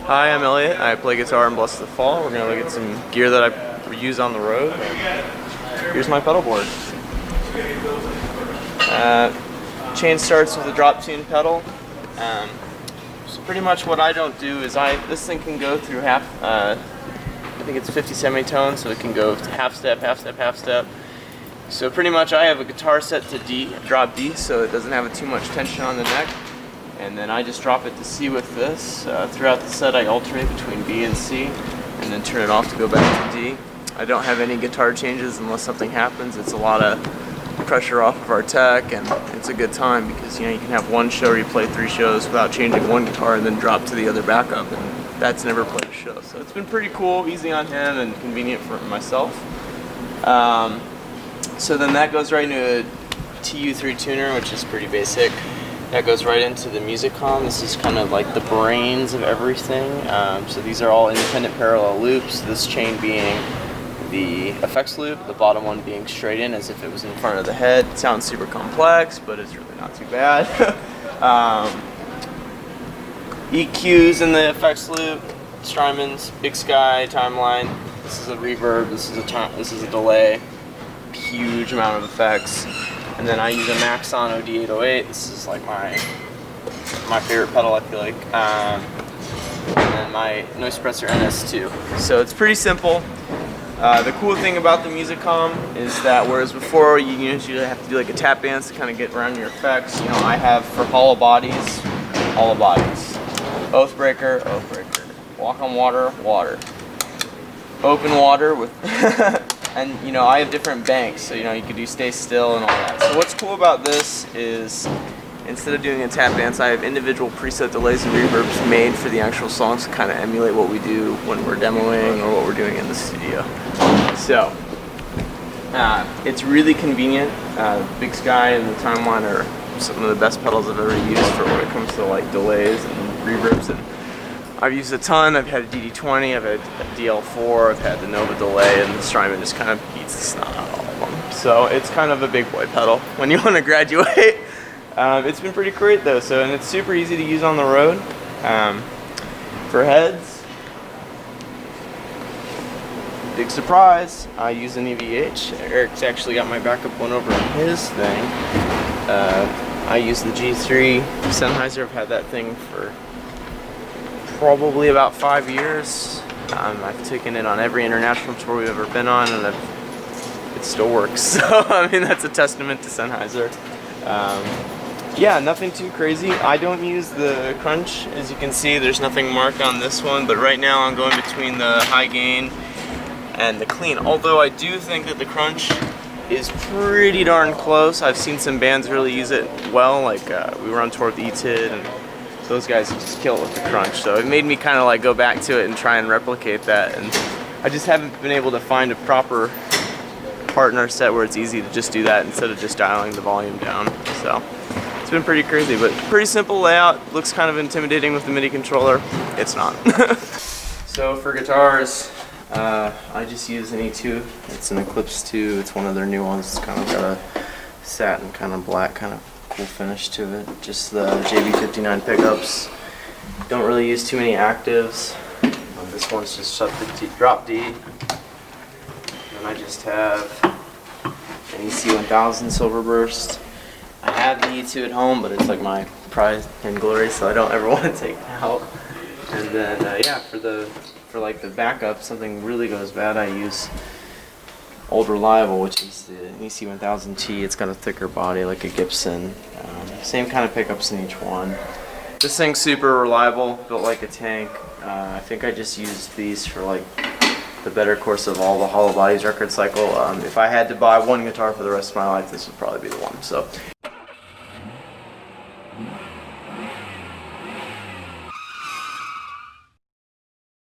Hi, I'm Elliott. I play guitar in Blessthefall. We're going to look at some gear that I use on the road. Here's my pedal board. Chain starts with a drop tune pedal. So pretty much what I don't do is this thing can go through I think it's 50 semitones, so it can go half step, half step, half step. So pretty much I have a guitar set to D, drop D, so it doesn't have too much tension on the neck. And then I just drop it to C with this. Throughout the set I alternate between B and C, and then turn it off to go back to D. I don't have any guitar changes unless something happens. It's a lot of pressure off of our tech, and it's a good time because you can have one show where you play 3 shows without changing one guitar and then drop to the other backup, and that's never played a show. So it's been pretty cool, easy on him, and convenient for myself. So then that goes right into a Tu3 Tuner, which is pretty basic. That goes right into the music comm. This is kind of like the brains of everything. So these are all independent parallel loops, this chain being the effects loop, the bottom one being straight in as if it was in front of the head. It sounds super complex, but it's really not too bad. EQs in the effects loop, Strymons, Big Sky, timeline. This is a reverb, this is a delay, huge amount of effects. And then I use a Maxon OD808. This is like my favorite pedal, I feel like. And then my noise suppressor NS2. So it's pretty simple. The cool thing about the music comm is that whereas before you usually have to do like a tap dance to kind of get around your effects, I have for hollow bodies, oath breaker, walk on water, water, open water with, and I have different banks, so you could do stay still and all that. So what's cool about this is instead of doing a tap dance, I have individual preset delays and reverbs made for the actual songs to kind of emulate what we do when we're demoing or what we're doing in the studio. So it's really convenient. Big Sky and the timeline are some of the best pedals I've ever used for when it comes to like delays and reverbs. And I've used a ton. I've had a DD20, I've had a DL4, I've had the Nova delay, and the Strymon just kind of beats the snot out of all of them. So it's kind of a big boy pedal when you want to graduate. It's been pretty great though, and it's super easy to use on the road. For heads, big surprise, I use an EVH. Eric's actually got my backup one over on his thing. I use the G3 Sennheiser. I've had that thing for probably about 5 years. I've taken it on every international tour we've ever been on, and it still works. So I mean, that's a testament to Sennheiser. Yeah, nothing too crazy. I don't use the crunch. As you can see, there's nothing marked on this one, but right now I'm going between the high gain and the clean. Although I do think that the crunch is pretty darn close. I've seen some bands really use it well, like we were on tour with ETID, and those guys just kill it with the crunch. So it made me kind of like go back to it and try and replicate that, and I just haven't been able to find a proper part in our set where it's easy to just do that instead of just dialing the volume down. So it's been pretty crazy, but pretty simple layout. Looks kind of intimidating with the MIDI controller. It's not. So for guitars, I just use an E2. It's an Eclipse 2. It's one of their new ones. It's kind of got a satin kind of black kind of cool finish to it. Just the JB59 pickups. Don't really use too many actives. This one's just shut the drop D. And I just have an EC1000 Silver Burst. I have the E2 at home, but it's like my pride and glory, so I don't ever want to take it out. And then yeah, for like the backup, something really goes bad, I use Old Reliable, which is the EC1000T. It's got a thicker body like a Gibson. Same kind of pickups in each one. This thing's super reliable, built like a tank. I think I just used these for like the better course of all the Hollow Bodies record cycle. If I had to buy one guitar for the rest of my life, this would probably be the one. So